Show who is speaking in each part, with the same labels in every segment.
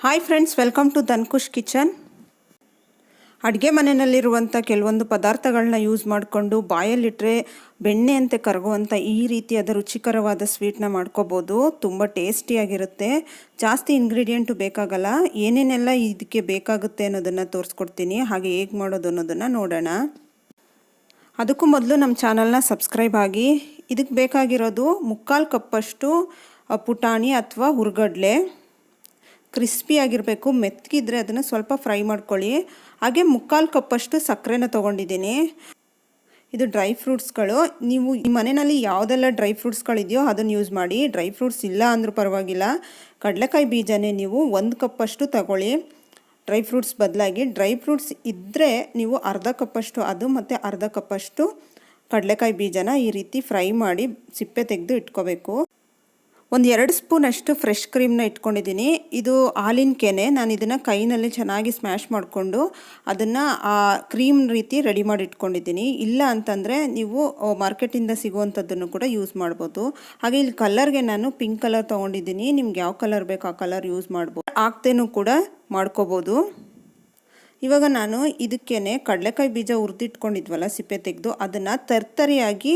Speaker 1: Hi friends, welcome to Dhankush kitchen. ಅಡುಗೆ ಮನೆಯಲ್ಲಿರುವಂಥ ಕೆಲವೊಂದು ಪದಾರ್ಥಗಳನ್ನ ಯೂಸ್ ಮಾಡಿಕೊಂಡು ಬಾಯಲ್ಲಿಟ್ಟರೆ ಬೆಣ್ಣೆ ಅಂತೆ ಕರಗುವಂಥ ಈ ರೀತಿಯಾದ ರುಚಿಕರವಾದ ಸ್ವೀಟ್ನ ಮಾಡ್ಕೋಬೋದು. ತುಂಬ ಟೇಸ್ಟಿಯಾಗಿರುತ್ತೆ. ಜಾಸ್ತಿ ಇಂಗ್ರೀಡಿಯೆಂಟು ಬೇಕಾಗಲ್ಲ. ಏನೇನೆಲ್ಲ ಇದಕ್ಕೆ ಬೇಕಾಗುತ್ತೆ ಅನ್ನೋದನ್ನು ತೋರಿಸ್ಕೊಡ್ತೀನಿ. ಹಾಗೆ ಹೇಗೆ ಮಾಡೋದು ಅನ್ನೋದನ್ನು ನೋಡೋಣ. ಅದಕ್ಕೂ ಮೊದಲು ನಮ್ಮ ಚಾನಲ್ನ ಸಬ್ಸ್ಕ್ರೈಬ್ ಆಗಿ. ಇದಕ್ಕೆ ಬೇಕಾಗಿರೋದು 3/4 ಕಪ್ಪಷ್ಟು ಪುಟಾಣಿ ಅಥವಾ ಹುರ್ಗಡ್ಲೆ. ಕ್ರಿಸ್ಪಿಯಾಗಿರಬೇಕು, ಮೆತ್ತಗಿದ್ರೆ ಅದನ್ನು ಸ್ವಲ್ಪ ಫ್ರೈ ಮಾಡ್ಕೊಳ್ಳಿ. ಹಾಗೆ 3/4 ಕಪ್ಪಷ್ಟು ಸಕ್ಕರೆನ ತೊಗೊಂಡಿದ್ದೀನಿ. ಇದು ಡ್ರೈ ಫ್ರೂಟ್ಸ್ಗಳು. ನೀವು ಈ ಮನೆಯಲ್ಲಿ ಯಾವುದೆಲ್ಲ ಡ್ರೈ ಫ್ರೂಟ್ಸ್ಗಳಿದೆಯೋ ಅದನ್ನು ಯೂಸ್ ಮಾಡಿ. ಡ್ರೈ ಫ್ರೂಟ್ಸ್ ಇಲ್ಲ ಅಂದರೂ ಪರವಾಗಿಲ್ಲ. ಕಡಲೆಕಾಯಿ ಬೀಜನೇ ನೀವು 1 ಕಪ್ಪಷ್ಟು ತಗೊಳ್ಳಿ ಡ್ರೈ ಫ್ರೂಟ್ಸ್ ಬದಲಾಗಿ. ಡ್ರೈ ಫ್ರೂಟ್ಸ್ ಇದ್ದರೆ ನೀವು ಅರ್ಧ ಕಪ್ಪಷ್ಟು ಅದು ಮತ್ತು ಅರ್ಧ ಕಪ್ಪಷ್ಟು ಕಡಲೆಕಾಯಿ ಬೀಜನ ಈ ರೀತಿ ಫ್ರೈ ಮಾಡಿ ಸಿಪ್ಪೆ ತೆಗೆದು ಇಟ್ಕೋಬೇಕು. 1-2 ಸ್ಪೂನಷ್ಟು ಫ್ರೆಶ್ ಕ್ರೀಮ್ನ ಇಟ್ಕೊಂಡಿದ್ದೀನಿ. ಇದು ಹಾಲಿನ ಕೆನೆ. ನಾನು ಇದನ್ನು ಕೈನಲ್ಲಿ ಚೆನ್ನಾಗಿ ಸ್ಮ್ಯಾಶ್ ಮಾಡಿಕೊಂಡು ಅದನ್ನು ಆ ಕ್ರೀಮ್ ರೀತಿ ರೆಡಿ ಮಾಡಿ ಇಟ್ಕೊಂಡಿದ್ದೀನಿ. ಇಲ್ಲ ಅಂತಂದರೆ ನೀವು ಮಾರ್ಕೆಟಿಂದ ಸಿಗುವಂಥದ್ದನ್ನು ಕೂಡ ಯೂಸ್ ಮಾಡ್ಬೋದು. ಹಾಗೆ ಇಲ್ಲಿ ಕಲರ್ಗೆ ನಾನು ಪಿಂಕ್ ಕಲರ್ ತೊಗೊಂಡಿದ್ದೀನಿ. ನಿಮ್ಗೆ ಯಾವ ಕಲರ್ ಬೇಕು ಆ ಕಲರ್ ಯೂಸ್ ಮಾಡ್ಬೋದು. ಹಾಕ್ದೇನೂ ಕೂಡ ಮಾಡ್ಕೋಬೋದು. ಇವಾಗ ನಾನು ಇದಕ್ಕೇನೆ ಕಡಲೆಕಾಯಿ ಬೀಜ ಹುರಿದಿಟ್ಕೊಂಡಿದ್ವಲ್ಲ ಸಿಪ್ಪೆ ತೆಗೆದು, ಅದನ್ನು ತರ್ತರಿಯಾಗಿ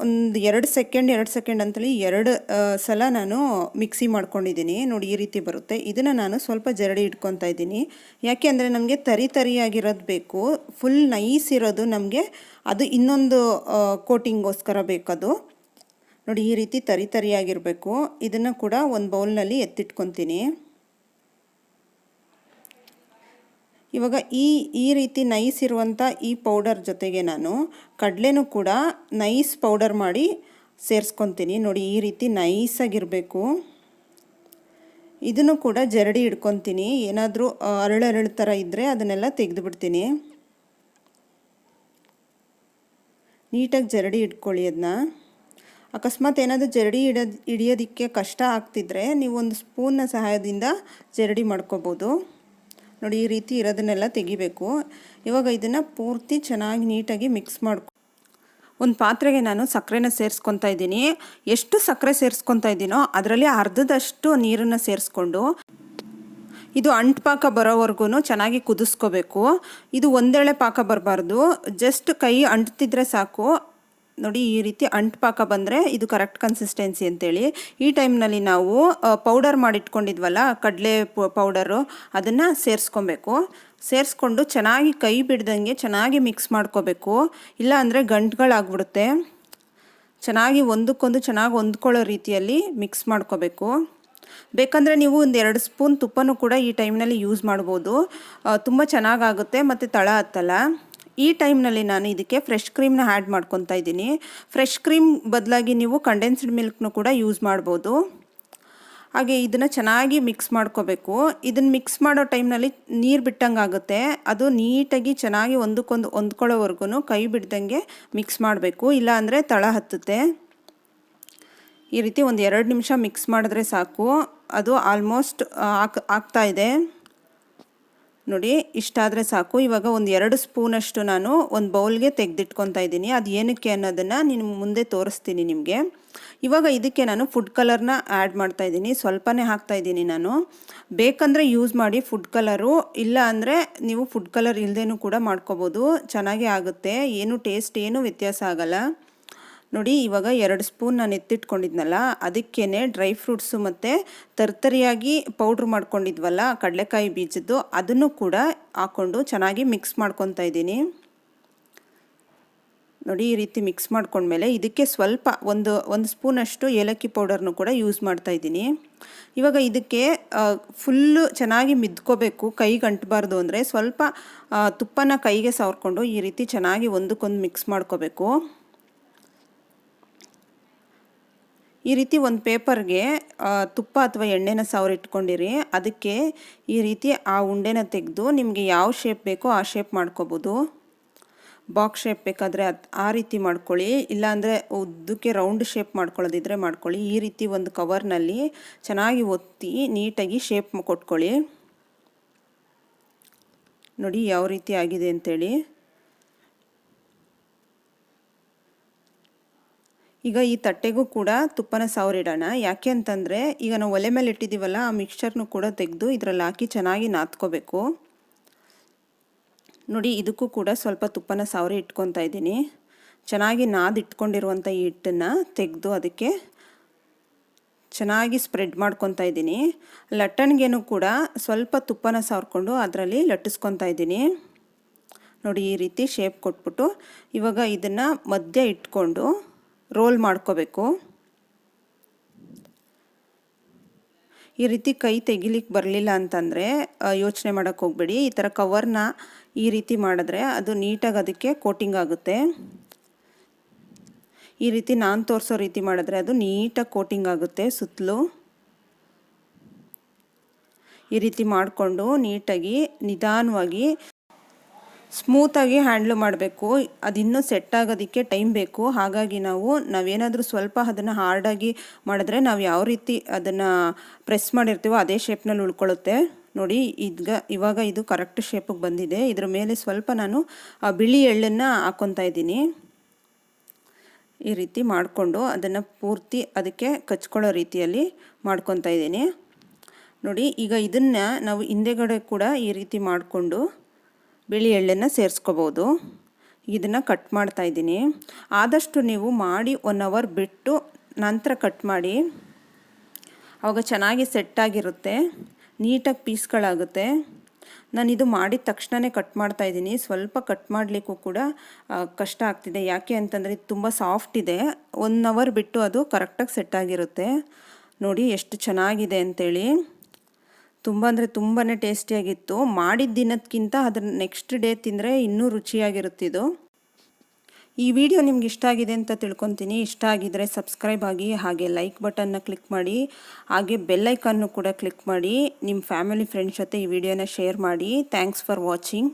Speaker 1: ಒಂದು 2 ಸೆಕೆಂಡ್ ಅಂತೇಳಿ 2 ಸಲ ನಾನು ಮಿಕ್ಸಿ ಮಾಡ್ಕೊಂಡಿದ್ದೀನಿ. ನೋಡಿ, ಈ ರೀತಿ ಬರುತ್ತೆ. ಇದನ್ನು ನಾನು ಸ್ವಲ್ಪ ಜರಡಿ ಇಟ್ಕೊತಾ ಇದ್ದೀನಿ. ಯಾಕೆ ಅಂದರೆ ನಮಗೆ ತರಿಯಾಗಿರೋದು ಬೇಕು. ಫುಲ್ ನೈಸ್ ಇರೋದು ನಮಗೆ ಅದು ಇನ್ನೊಂದು ಕೋಟಿಂಗೋಸ್ಕರ ಬೇಕದು. ನೋಡಿ, ಈ ರೀತಿ ತರಿಯಾಗಿರಬೇಕು. ಇದನ್ನು ಕೂಡ ಒಂದು ಬೌಲ್ನಲ್ಲಿ ಎತ್ತಿಟ್ಕೊತೀನಿ. ಇವಾಗ ಈ ರೀತಿ ನೈಸ್ ಇರುವಂಥ ಈ ಪೌಡರ್ ಜೊತೆಗೆ ನಾನು ಕಡಲೆನೂ ಕೂಡ ನೈಸ್ ಪೌಡರ್ ಮಾಡಿ ಸೇರಿಸ್ಕೊತೀನಿ. ನೋಡಿ, ಈ ರೀತಿ ನೈಸಾಗಿರಬೇಕು. ಇದನ್ನು ಕೂಡ ಜರಡಿ ಇಟ್ಕೊತೀನಿ. ಏನಾದರೂ ಅರಳು ಥರ ಇದ್ದರೆ ಅದನ್ನೆಲ್ಲ ತೆಗೆದುಬಿಡ್ತೀನಿ. ನೀಟಾಗಿ ಜರಡಿ ಇಟ್ಕೊಳ್ಳಿ. ಅದನ್ನ ಅಕಸ್ಮಾತ್ ಏನಾದರೂ ಜರಡಿ ಹಿಡಿಯೋದಕ್ಕೆ ಕಷ್ಟ ಆಗ್ತಿದ್ರೆ ನೀವು ಒಂದು ಸ್ಪೂನ್ನ ಸಹಾಯದಿಂದ ಜರಡಿ ಮಾಡ್ಕೋಬೋದು. ನೋಡಿ, ಈ ರೀತಿ ಇರೋದನ್ನೆಲ್ಲ ತೆಗಿಬೇಕು. ಇವಾಗ ಇದನ್ನು ಪೂರ್ತಿ ಚೆನ್ನಾಗಿ ನೀಟಾಗಿ ಮಿಕ್ಸ್ ಮಾಡ್ಕೊ. ಒಂದು ಪಾತ್ರೆಗೆ ನಾನು ಸಕ್ಕರೆನ ಸೇರಿಸ್ಕೊತಾ ಇದ್ದೀನಿ. ಎಷ್ಟು ಸಕ್ಕರೆ ಸೇರಿಸ್ಕೊತಾ ಇದ್ದೀನೋ ಅದರಲ್ಲಿ ಅರ್ಧದಷ್ಟು ನೀರನ್ನು ಸೇರಿಸ್ಕೊಂಡು ಇದು ಅಂಟು ಪಾಕ ಬರೋವರೆಗೂ ಚೆನ್ನಾಗಿ ಕುದಿಸ್ಕೋಬೇಕು. ಇದು ಒಂದೇಳೆ ಪಾಕ ಬರಬಾರ್ದು. ಜಸ್ಟ್ ಕೈ ಅಂಟ್ತಿದ್ರೆ ಸಾಕು. ನೋಡಿ, ಈ ರೀತಿ ಅಂಟು ಪಾಕ ಬಂದರೆ ಇದು ಕರೆಕ್ಟ್ ಕನ್ಸಿಸ್ಟೆನ್ಸಿ ಅಂತೇಳಿ. ಈ ಟೈಮ್ನಲ್ಲಿ ನಾವು ಪೌಡರ್ ಮಾಡಿಟ್ಕೊಂಡಿದ್ವಲ್ಲ ಕಡಲೆ ಪೌಡರು, ಅದನ್ನು ಸೇರಿಸ್ಕೊಬೇಕು. ಸೇರಿಸ್ಕೊಂಡು ಚೆನ್ನಾಗಿ ಕೈ ಬಿಡ್ದಂಗೆ ಚೆನ್ನಾಗಿ ಮಿಕ್ಸ್ ಮಾಡ್ಕೋಬೇಕು. ಇಲ್ಲ ಅಂದರೆ ಗಂಟುಗಳಾಗ್ಬಿಡುತ್ತೆ. ಚೆನ್ನಾಗಿ ಒಂದಕ್ಕೊಂದು ಚೆನ್ನಾಗಿ ಹೊಂದ್ಕೊಳ್ಳೋ ರೀತಿಯಲ್ಲಿ ಮಿಕ್ಸ್ ಮಾಡ್ಕೋಬೇಕು. ಬೇಕಂದರೆ ನೀವು 1-2 ಸ್ಪೂನ್ ತುಪ್ಪನೂ ಕೂಡ ಈ ಟೈಮ್ನಲ್ಲಿ ಯೂಸ್ ಮಾಡ್ಬೋದು. ತುಂಬ ಚೆನ್ನಾಗಾಗುತ್ತೆ ಮತ್ತು ತಳ ಹತ್ತಲ್ಲ. ಈ ಟೈಮ್ನಲ್ಲಿ ನಾನು ಇದಕ್ಕೆ ಫ್ರೆಶ್ ಕ್ರೀಮ್ನ ಆ್ಯಡ್ ಮಾಡ್ಕೊತಾ ಇದ್ದೀನಿ. ಫ್ರೆಶ್ ಕ್ರೀಮ್ ಬದಲಾಗಿ ನೀವು ಕಂಡೆನ್ಸ್ಡ್ ಮಿಲ್ಕ್ನು ಕೂಡ ಯೂಸ್ ಮಾಡ್ಬೋದು. ಹಾಗೆ ಇದನ್ನು ಚೆನ್ನಾಗಿ ಮಿಕ್ಸ್ ಮಾಡ್ಕೋಬೇಕು. ಇದನ್ನು ಮಿಕ್ಸ್ ಮಾಡೋ ಟೈಮ್ನಲ್ಲಿ ನೀರು ಬಿಟ್ಟಂಗೆ ಆಗುತ್ತೆ. ಅದು ನೀಟಾಗಿ ಚೆನ್ನಾಗಿ ಒಂದಕ್ಕೊಂದು ಹೊಂದ್ಕೊಳ್ಳೋವರೆಗೂ ಕೈ ಬಿಡ್ದಂಗೆ ಮಿಕ್ಸ್ ಮಾಡಬೇಕು. ಇಲ್ಲ ಅಂದರೆ ತಳ ಹತ್ತುತ್ತೆ. ಈ ರೀತಿ 1-2 ನಿಮಿಷ ಮಿಕ್ಸ್ ಮಾಡಿದ್ರೆ ಸಾಕು. ಅದು ಆಲ್ಮೋಸ್ಟ್ ಆಗ್ತಾಯಿದೆ. ನೋಡಿ, ಇಷ್ಟಾದರೆ ಸಾಕು. ಇವಾಗ 1-2 ಸ್ಪೂನಷ್ಟು ನಾನು ಒಂದು ಬೌಲ್ಗೆ ತೆಗೆದಿಟ್ಕೊತಾ ಇದ್ದೀನಿ. ಅದು ಏನಕ್ಕೆ ಅನ್ನೋದನ್ನು ನೀನು ಮುಂದೆ ತೋರಿಸ್ತೀನಿ ನಿಮಗೆ. ಇವಾಗ ಇದಕ್ಕೆ ನಾನು ಫುಡ್ ಕಲರ್ನ ಆ್ಯಡ್ ಮಾಡ್ತಾಯಿದ್ದೀನಿ. ಸ್ವಲ್ಪನೇ ಹಾಕ್ತಾಯಿದ್ದೀನಿ ನಾನು. ಬೇಕಂದರೆ ಯೂಸ್ ಮಾಡಿ ಫುಡ್ ಕಲರು. ಇಲ್ಲ ಅಂದರೆ ನೀವು ಫುಡ್ ಕಲರ್ ಇಲ್ಲದೇನೂ ಕೂಡ ಮಾಡ್ಕೋಬೋದು. ಚೆನ್ನಾಗೇ ಆಗುತ್ತೆ. ಏನು ಟೇಸ್ಟ್ ಏನೂ ವ್ಯತ್ಯಾಸ ಆಗಲ್ಲ. ನೋಡಿ, ಇವಾಗ 2 ಸ್ಪೂನ್ ನಾನು ಎತ್ತಿಟ್ಕೊಂಡಿದ್ನಲ್ಲ ಅದಕ್ಕೇ ಡ್ರೈ ಫ್ರೂಟ್ಸು ಮತ್ತು ತರ್ತರಿಯಾಗಿ ಪೌಡ್ರ್ ಮಾಡ್ಕೊಂಡಿದ್ವಲ್ಲ ಕಡಲೆಕಾಯಿ ಬೀಜದ್ದು, ಅದನ್ನು ಕೂಡ ಹಾಕ್ಕೊಂಡು ಚೆನ್ನಾಗಿ ಮಿಕ್ಸ್ ಮಾಡ್ಕೊತಾ ಇದ್ದೀನಿ. ನೋಡಿ, ಈ ರೀತಿ ಮಿಕ್ಸ್ ಮಾಡ್ಕೊಂಡ್ಮೇಲೆ ಇದಕ್ಕೆ ಸ್ವಲ್ಪ ಒಂದು ಸ್ಪೂನಷ್ಟು ಏಲಕ್ಕಿ ಪೌಡರ್ನು ಕೂಡ ಯೂಸ್ ಮಾಡ್ತಾಯಿದ್ದೀನಿ. ಇವಾಗ ಇದಕ್ಕೆ ಫುಲ್ಲು ಚೆನ್ನಾಗಿ ಮಿದ್ಕೋಬೇಕು. ಕೈಗೆ ಅಂಟಬಾರ್ದು ಅಂದರೆ ಸ್ವಲ್ಪ ತುಪ್ಪನ ಕೈಗೆ ಸವರ್ಕೊಂಡು ಈ ರೀತಿ ಚೆನ್ನಾಗಿ ಒಂದಕ್ಕೊಂದು ಮಿಕ್ಸ್ ಮಾಡ್ಕೋಬೇಕು. ಈ ರೀತಿ ಒಂದು ಪೇಪರ್ಗೆ ತುಪ್ಪ ಅಥವಾ ಎಣ್ಣೆನ ಸವರಿಟ್ಕೊಂಡಿರಿ. ಅದಕ್ಕೆ ಈ ರೀತಿ ಆ ಉಂಡೆನ ತೆಗೆದು ನಿಮಗೆ ಯಾವ ಶೇಪ್ ಬೇಕೋ ಆ ಶೇಪ್ ಮಾಡ್ಕೋಬೋದು. ಬಾಕ್ಸ್ ಶೇಪ್ ಬೇಕಾದರೆ ಆ ರೀತಿ ಮಾಡ್ಕೊಳ್ಳಿ. ಇಲ್ಲಾಂದರೆ ಉದ್ದಕ್ಕೆ ರೌಂಡ್ ಶೇಪ್ ಮಾಡ್ಕೊಳ್ಳೋದಿದ್ರೆ ಮಾಡ್ಕೊಳ್ಳಿ. ಈ ರೀತಿ ಒಂದು ಕವರ್ನಲ್ಲಿ ಚೆನ್ನಾಗಿ ಒತ್ತಿ ನೀಟಾಗಿ ಶೇಪ್ ಕೊಟ್ಕೊಳ್ಳಿ. ನೋಡಿ ಯಾವ ರೀತಿ ಆಗಿದೆ ಅಂತೇಳಿ. ಈಗ ಈ ತಟ್ಟೆಗೂ ಕೂಡ ತುಪ್ಪನ ಸವರಿಡೋಣ. ಯಾಕೆ ಅಂತಂದರೆ ಈಗ ನಾವು ಒಲೆ ಮೇಲೆ ಇಟ್ಟಿದ್ದೀವಲ್ಲ, ಆ ಮಿಕ್ಸ್ಚರ್ನು ಕೂಡ ತೆಗೆದು ಇದರಲ್ಲಿ ಹಾಕಿ ಚೆನ್ನಾಗಿ ನಾದ್ಕೋಬೇಕು. ನೋಡಿ, ಇದಕ್ಕೂ ಕೂಡ ಸ್ವಲ್ಪ ತುಪ್ಪನ ಸವರಿ ಇಟ್ಕೊತಾ ಇದ್ದೀನಿ. ಚೆನ್ನಾಗಿ ಇಟ್ಕೊಂಡಿರುವಂಥ ಈ ಹಿಟ್ಟನ್ನು ತೆಗೆದು ಅದಕ್ಕೆ ಚೆನ್ನಾಗಿ ಸ್ಪ್ರೆಡ್ ಮಾಡ್ಕೊತಾ ಇದ್ದೀನಿ. ಲಟ್ಟಣಿಗೆನೂ ಕೂಡ ಸ್ವಲ್ಪ ತುಪ್ಪನ ಸವರ್ಕೊಂಡು ಅದರಲ್ಲಿ ಲಟ್ಟಿಸ್ಕೊತಾ ಇದ್ದೀನಿ. ನೋಡಿ, ಈ ರೀತಿ ಶೇಪ್ ಕೊಟ್ಬಿಟ್ಟು ಇವಾಗ ಇದನ್ನು ಮಧ್ಯ ಇಟ್ಕೊಂಡು ರೋಲ್ ಮಾಡ್ಕೋಬೇಕು. ಈ ರೀತಿ ಕೈ ತೆಗಿಲಿಕ್ಕೆ ಬರಲಿಲ್ಲ ಅಂತಂದರೆ ಯೋಚನೆ ಮಾಡೋಕ್ಕೆ ಹೋಗಬೇಡಿ. ಈ ಥರ ಕವರ್ನ ಈ ರೀತಿ ಮಾಡಿದ್ರೆ ಅದು ನೀಟಾಗಿ ಅದಕ್ಕೆ ಕೋಟಿಂಗ್ ಆಗುತ್ತೆ. ಈ ರೀತಿ ನಾನು ತೋರಿಸೋ ರೀತಿ ಮಾಡಿದ್ರೆ ಅದು ನೀಟಾಗಿ ಕೋಟಿಂಗ್ ಆಗುತ್ತೆ ಸುತ್ತಲೂ. ಈ ರೀತಿ ಮಾಡಿಕೊಂಡು ನೀಟಾಗಿ ನಿಧಾನವಾಗಿ ಸ್ಮೂತಾಗಿ ಹ್ಯಾಂಡ್ಲ್ ಮಾಡಬೇಕು. ಅದಿನ್ನೂ ಸೆಟ್ ಆಗೋದಕ್ಕೆ ಟೈಮ್ ಬೇಕು. ಹಾಗಾಗಿ ನಾವೇನಾದರೂ ಸ್ವಲ್ಪ ಅದನ್ನು ಹಾರ್ಡಾಗಿ ಮಾಡಿದ್ರೆ ನಾವು ಯಾವ ರೀತಿ ಅದನ್ನು ಪ್ರೆಸ್ ಮಾಡಿರ್ತೀವೋ ಅದೇ ಶೇಪ್ನಲ್ಲಿ ಉಳ್ಕೊಳ್ಳುತ್ತೆ. ನೋಡಿ, ಇವಾಗ ಇದು ಕರೆಕ್ಟ್ ಶೇಪಿಗೆ ಬಂದಿದೆ. ಇದ್ರ ಮೇಲೆ ಸ್ವಲ್ಪ ನಾನು ಬಿಳಿ ಎಳ್ಳನ್ನು ಹಾಕ್ಕೊತಾ ಇದ್ದೀನಿ. ಈ ರೀತಿ ಮಾಡಿಕೊಂಡು ಅದನ್ನು ಪೂರ್ತಿ ಅದಕ್ಕೆ ಕಚ್ಕೊಳ್ಳೋ ರೀತಿಯಲ್ಲಿ ಮಾಡ್ಕೊತಾ ಇದ್ದೀನಿ. ನೋಡಿ, ಈಗ ಇದನ್ನು ನಾವು ಹಿಂದೆಗಡೆ ಕೂಡ ಈ ರೀತಿ ಮಾಡಿಕೊಂಡು ಬಿಳಿ ಎಳ್ಳನ್ನು ಸೇರಿಸ್ಕೋಬೋದು. ಇದನ್ನು ಕಟ್ ಮಾಡ್ತಾ ಇದ್ದೀನಿ. ಆದಷ್ಟು ನೀವು ಮಾಡಿ 1 ಅವರ್ ಬಿಟ್ಟು ನಂತರ ಕಟ್ ಮಾಡಿ, ಆವಾಗ ಚೆನ್ನಾಗಿ ಸೆಟ್ಟಾಗಿರುತ್ತೆ, ನೀಟಾಗಿ ಪೀಸ್ಗಳಾಗುತ್ತೆ. ನಾನಿದು ಮಾಡಿದ ತಕ್ಷಣವೇ ಕಟ್ ಮಾಡ್ತಾ ಇದ್ದೀನಿ. ಸ್ವಲ್ಪ ಕಟ್ ಮಾಡಲಿಕ್ಕೂ ಕೂಡ ಕಷ್ಟ ಆಗ್ತಿದೆ. ಯಾಕೆ ಅಂತಂದರೆ ಇದು ತುಂಬ ಸಾಫ್ಟ್ ಇದೆ. 1 ಅವರ್ ಬಿಟ್ಟು ಅದು ಕರೆಕ್ಟಾಗಿ ಸೆಟ್ಟಾಗಿರುತ್ತೆ. ನೋಡಿ ಎಷ್ಟು ಚೆನ್ನಾಗಿದೆ ಅಂತೇಳಿ. ತುಂಬ ಅಂದರೆ ತುಂಬಾ ಟೇಸ್ಟಿಯಾಗಿತ್ತು. ಮಾಡಿದ ದಿನಕ್ಕಿಂತ ಅದನ್ನು ನೆಕ್ಸ್ಟ್ ಡೇ ತಿಂದರೆ ಇನ್ನೂ ರುಚಿಯಾಗಿರುತ್ತಿದ್ದು. ಈ ವಿಡಿಯೋ ನಿಮ್ಗೆ ಇಷ್ಟ ಆಗಿದೆ ಅಂತ ತಿಳ್ಕೊತೀನಿ. ಇಷ್ಟ ಆಗಿದರೆ ಸಬ್ಸ್ಕ್ರೈಬ್ ಆಗಿ, ಹಾಗೆ ಲೈಕ್ ಬಟನ್ನ ಕ್ಲಿಕ್ ಮಾಡಿ, ಹಾಗೆ ಬೆಲ್ ಐಕನ್ನು ಕೂಡ ಕ್ಲಿಕ್ ಮಾಡಿ. ನಿಮ್ಮ ಫ್ಯಾಮಿಲಿ ಫ್ರೆಂಡ್ಸ್ ಜೊತೆ ಈ ವಿಡಿಯೋನ ಶೇರ್ ಮಾಡಿ. Thanks for watching.